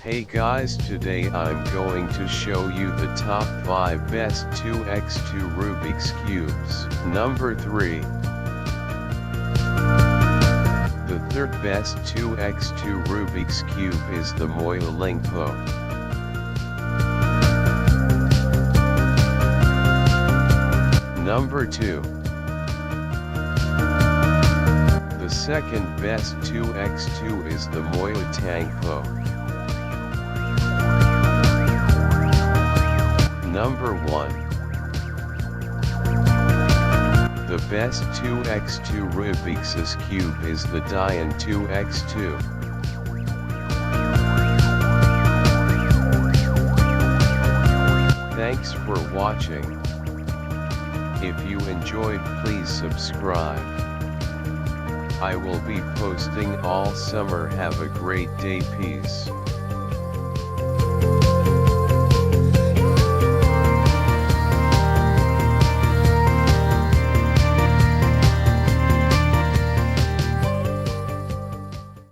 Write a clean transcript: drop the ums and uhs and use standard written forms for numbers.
Hey guys, today I'm going to show you the top 5 best 2x2 Rubik's Cubes. Number 3. The third best 2x2 Rubik's Cube is the Moyo. Number 2. The second best 2x2 is the Moyo. Number 1. The best 2x2 Rubik's Cube is the Dian 2x2. Thanks for watching. If you enjoyed, please subscribe. I will be posting all summer. Have a great day. Peace.